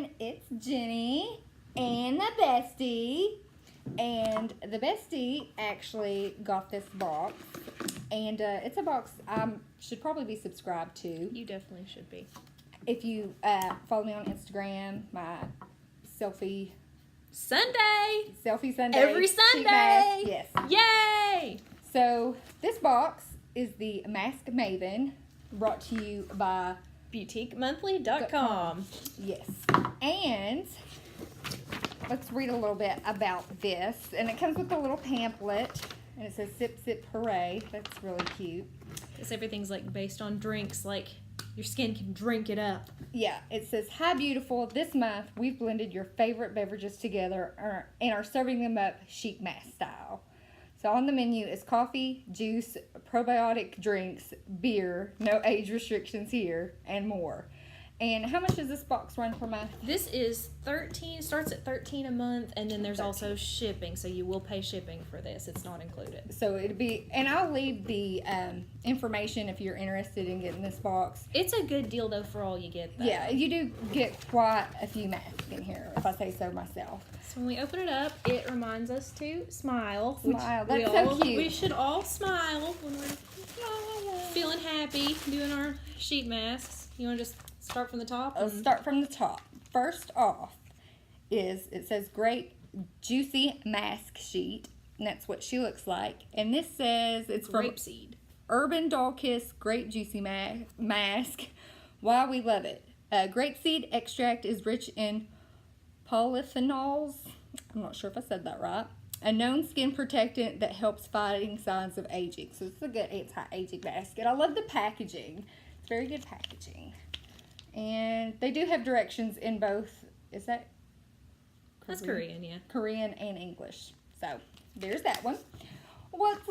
everyone, it's Jenny and the Bestie. And the Bestie actually got this box. And it's a box I should probably be subscribed to. You definitely should be. If you follow me on Instagram, my Selfie Sunday! sheet Every mask. Sunday! Yes. Yay! So this box is the Mask Maven, brought to you by BoutiqueMonthly.com. Yes. And let's read a little bit about this. And it comes with a little pamphlet. And it says Sip Sip Hooray. That's really cute. Because everything's like based on drinks, like your skin can drink it up. Yeah, it says, "Hi beautiful, this month we've blended your favorite beverages together and are serving them up chic mask style. So on the menu is coffee, juice, probiotic drinks, beer, no age restrictions here, and more." And how much does this box run per month? This is starts at $13 a month, and then there's also shipping, so you will pay shipping for this. It's not included. So it'd be, and I'll leave the information if you're interested in getting this box. It's a good deal, though, for all you get, though. Yeah, you do get quite a few masks in here, if I say so myself. So when we open it up, it reminds us to smile. Smile, that's so cute. We should all smile when we're feeling happy doing our sheet masks. You want to just start from the top? Let's start from the top. First off it says Grape Juicy Mask Sheet, and that's what she looks like. And this says it's from Grape seed. Urban Dollkiss Grape Juicy Mask. Why we love it. Grapeseed extract is rich in polyphenols. I'm not sure if I said that right. A known skin protectant that helps fighting signs of aging. So it's a good anti-aging mask. And I love the packaging. It's very good packaging. And they do have directions in both. Is that Korean? That's Korean, yeah. Korean and English. So there's that one. What's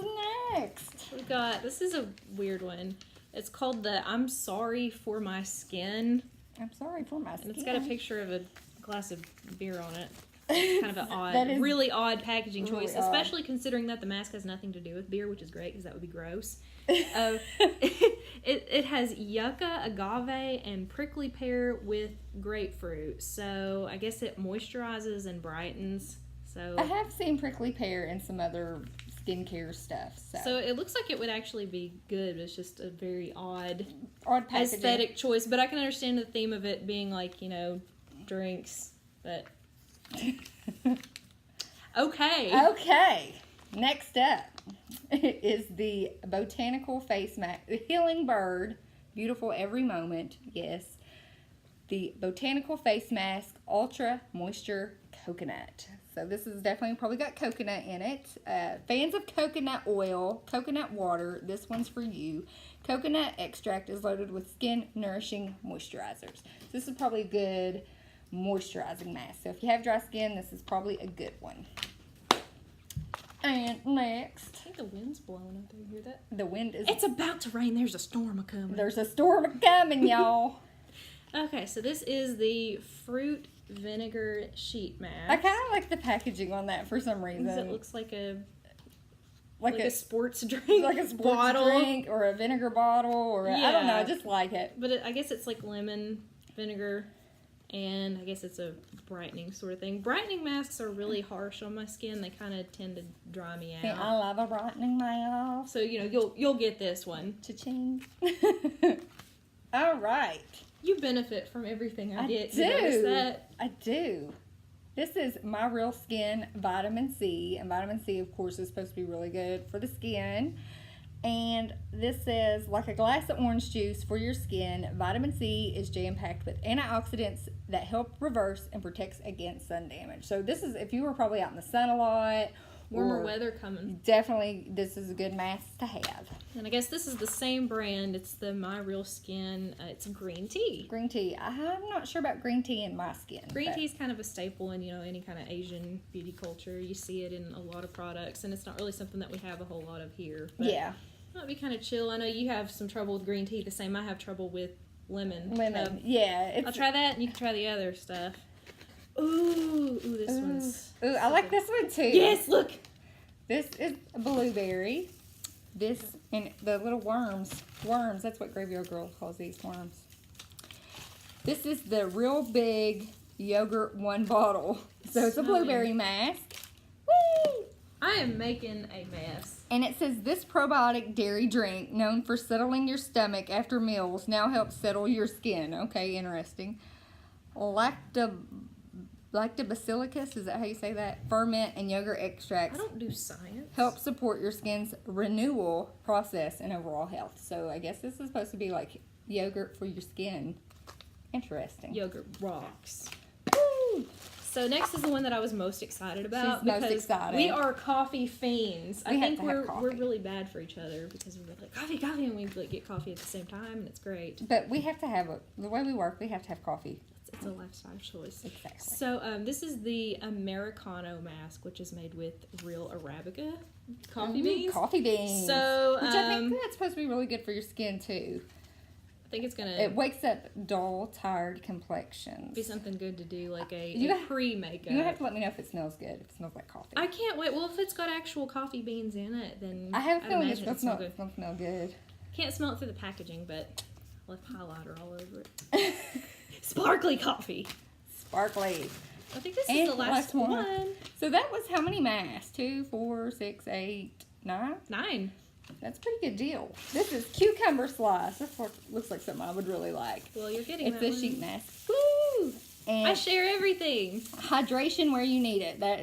next? We got, this is a weird one. It's called the I'm Sorry for My Skin. I'm sorry for my skin. And it's got a picture of a glass of beer on it. Kind of an odd, really odd packaging choice, especially considering that the mask has nothing to do with beer, which is great because that would be gross. It has yucca, agave, and prickly pear with grapefruit. So I guess it moisturizes and brightens. So I have seen prickly pear in some other skincare stuff. So it looks like it would actually be good. But it's just a very odd packaging. Aesthetic choice. But I can understand the theme of it being like, you know, drinks. But okay. Next up is the Botanical Face Mask. The Healing Bird. Beautiful every moment. Yes. The Botanical Face Mask Ultra Moisture Coconut. So this is definitely probably got coconut in it. Fans of coconut oil, coconut water, this one's for you. Coconut extract is loaded with skin nourishing moisturizers. This is probably a good moisturizing mask. So if you have dry skin, this is probably a good one. And next, I think the wind's blowing up there. You hear that? The wind is... It's about to rain. There's a storm a-coming. There's a storm a-coming, y'all. Okay, so this is the fruit vinegar sheet mask. I kind of like the packaging on that for some reason. It looks like a sports drink, like a sports drink or a vinegar bottle, or I don't know. I just like it. But I guess it's like lemon vinegar, and I guess it's a brightening sort of thing. Brightening masks are really harsh on my skin. They kind of tend to dry me out. I love a brightening mask. So you know you'll get this one. Cha-ching. All right. You benefit from everything I get. Do. You notice that? I do. This is My Real Skin Vitamin C. And vitamin C, of course, is supposed to be really good for the skin. And this says, like a glass of orange juice for your skin, vitamin C is jam-packed with antioxidants that help reverse and protects against sun damage. So this is, if you were probably out in the sun a lot, warmer weather coming. Definitely, this is a good mask to have. And I guess this is the same brand. It's the My Real Skin. It's green tea. Green tea. I'm not sure about green tea in my skin. Green tea is kind of a staple in, you know, any kind of Asian beauty culture. You see it in a lot of products, and it's not really something that we have a whole lot of here. But yeah. It might be kind of chill. I know you have some trouble with green tea. The same I have trouble with lemon. Yeah. I'll try that, and you can try the other stuff. Ooh, this one's... Ooh, I like this one, too. Yes, look! This is a blueberry. This, and the little worms, that's what Graveyard Girl calls these, worms. This is the Real Big yogurt 1 bottle. So it's a Smelling. blueberry mask. Woo! I am making a mess. And it says this probiotic dairy drink, known for settling your stomach after meals, now helps settle your skin. Okay, interesting. Lactobacillus, is that how you say that? Ferment and yogurt I extracts don't do science. help support your skin's renewal process and overall health. So I guess this is supposed to be like yogurt for your skin. Interesting. Yogurt rocks. Woo! So next is the one that I was most excited about. She's most because excited. we are coffee fiends. We I have think to have we're coffee. really bad for each other because we're like coffee, and we like get coffee at the same time, and it's great. But we have to have the way we work, we have to have coffee. It's a lifestyle choice. Exactly. So this is the Americano mask, which is made with real Arabica coffee beans. Coffee beans. So which I think that's supposed to be really good for your skin too. I think it's gonna It wakes up dull, tired complexions. be something good to do, like a You have- pre-makeup. You have to let me know if it smells good. If it smells like coffee. I can't wait. Well, if it's got actual coffee beans in it, then I have a I'd feeling imagine it's it'll going to smell good. Can't smell it through the packaging, but I left highlighter all over it. Sparkly coffee. Sparkly. I think this And is the last one. So that was how many masks? 2, 4, 6, 8, 9? 9. That's a pretty good deal. This is cucumber slice. This looks like something I would really like. Well, you're getting It's that a one. sheet mask. Woo! And I share everything. hydration where you need it. That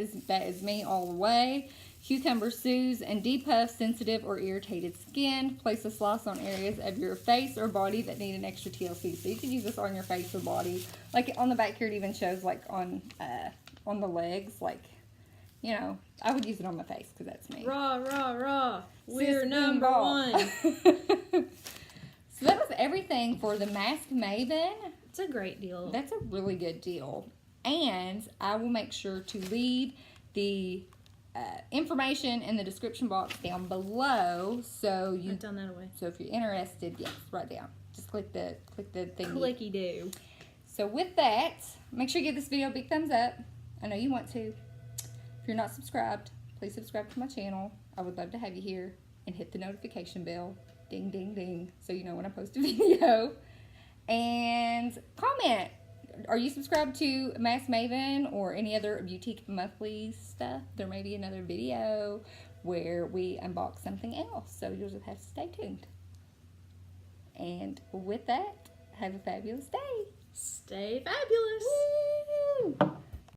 is me all the way. Cucumber soothes and depuffs sensitive or irritated skin. Place a slice on areas of your face or body that need an extra TLC. So you can use this on your face or body. Like on the back here, it even shows like on the legs. Like, you know, I would use it on my face because that's me. Raw, raw, raw. We're Sis number ball. 1. So that was everything for the Mask Maven. It's a great deal. That's a really good deal. And I will make sure to leave the information in the description box down below. So you I've done that away. So if you're interested, yes, right down. Just click the thing. Clicky do. So with that, make sure you give this video a big thumbs up. I know you want to. If you're not subscribed, please subscribe to my channel. I would love to have you here. And hit the notification bell. Ding, ding, ding. So you know when I post a video. And comment. Are you subscribed to Mask Maven or any other boutique monthly stuff? There may be another video where we unbox something else. So you'll just have to stay tuned. And with that, have a fabulous day. Stay fabulous. Woo!